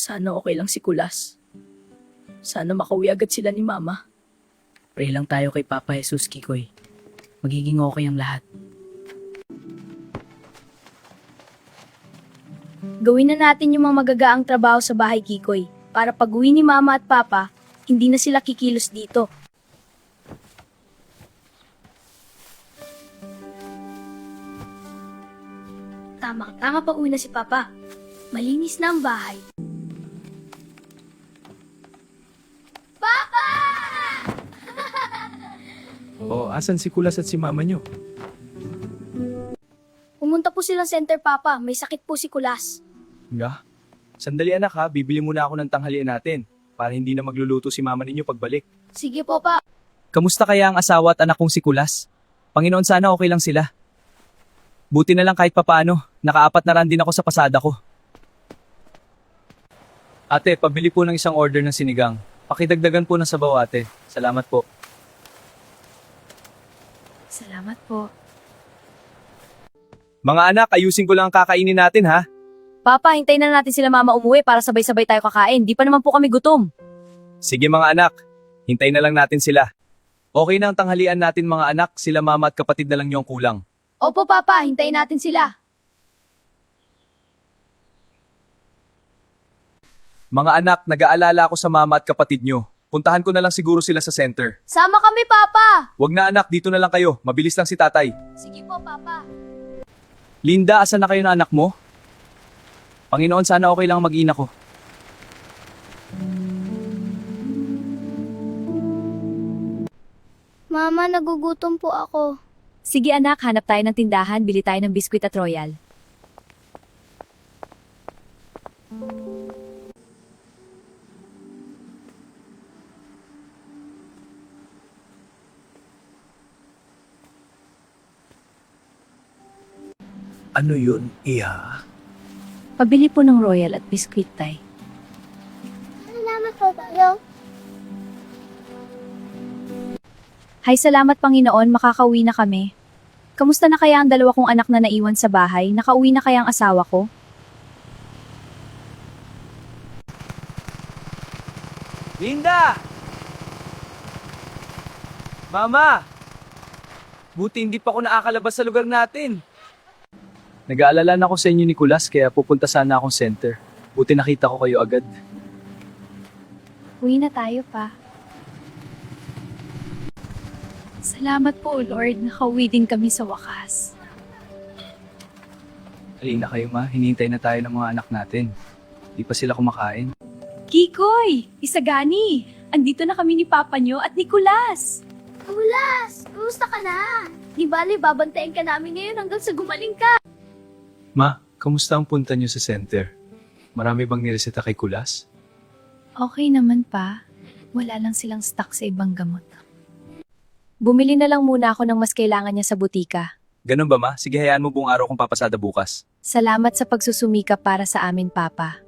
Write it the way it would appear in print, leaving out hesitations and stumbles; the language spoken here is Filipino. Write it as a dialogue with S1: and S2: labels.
S1: Sana okay lang si Kulas. Sana makauwi agad sila ni Mama.
S2: Pray lang tayo kay Papa Jesus, Kikoy. Magiging okay ang lahat.
S3: Gawin na natin yung mga magagaang trabaho sa bahay, Kikoy. Para pag-uwi ni Mama at Papa, hindi na sila kikilos dito. Tama pa uwi na si Papa. Malinis na ang bahay.
S4: Oh, asan si Kulas at si mama nyo?
S3: Pumunta po silang center, Papa. May sakit po si Kulas.
S4: Nga? Sandali anak ha, bibili muna ako ng tanghalian natin para hindi na magluluto si mama ninyo pagbalik.
S3: Sige po, Pa.
S4: Kamusta kaya ang asawa at anak kong si Kulas? Panginoon, sana okay lang sila. Buti na lang kahit papaano, nakaapat na ran din ako sa pasada ko. Ate, pabili po ng isang order ng sinigang. Pakidagdagan po ng sabaw, ate. Salamat po.
S3: Salamat po.
S4: Mga anak, ayusin ko lang ang kakainin natin ha.
S3: Papa, hintayin na natin sila Mama umuwi para sabay-sabay tayo kakain. Di pa naman po kami gutom.
S4: Sige mga anak, hintayin na lang natin sila. Okay na ang tanghalian natin mga anak, sila mama at kapatid na lang yung kulang.
S3: Opo, Papa. Hintayin natin sila.
S4: Mga anak, nag-aalala ako sa mama at kapatid nyo. Puntahan ko na lang siguro sila sa center.
S3: Sama kami, Papa.
S4: Wag na anak, dito na lang kayo. Mabilis lang si tatay.
S3: Sige po, Papa.
S4: Linda, asan na kayo na anak mo? Panginoon, sana okay lang mag-ina ko.
S3: Mama, nagugutom po ako.
S5: Sige anak, hanap tayo ng tindahan, bili tayo ng biskwit at royal.
S4: Ano yun, Iha?
S5: Pabili po ng royal at biskwit, tay.
S3: Salamat po tayo.
S5: Hay salamat Panginoon, makakauwi na kami. Kamusta na kaya ang dalawa kong anak na naiwan sa bahay? Nakauwi na kaya ang asawa ko?
S4: Linda! Mama! Buti hindi pa ako nakakalabas sa lugar natin. Nag-aalala na ako sa inyo ni Kulas kaya pupunta sana akong center. Buti nakita ko kayo agad.
S5: Uwi na tayo pa. Salamat po Lord, nakauwi din kami sa wakas.
S4: Halina kayo ma, hinihintay na tayo ng mga anak natin. Di pa sila kumakain.
S5: Kikoy! Isagani! Andito na kami ni Papa nyo at ni Kulas!
S3: Kulas, kumusta ka na? Di bali, babantayan ka namin ngayon hanggang sa gumaling ka.
S4: Ma, kamusta ang punta niyo sa center? Marami bang nireseta kay Kulas?
S5: Okay naman pa. Wala lang silang stock sa ibang gamot. Bumili na lang muna ako ng mas kailangan niya sa butika.
S4: Ganun ba ma? Sige hayaan mo buong araw kong papasada bukas.
S5: Salamat sa pagsusumikap para sa amin, Papa.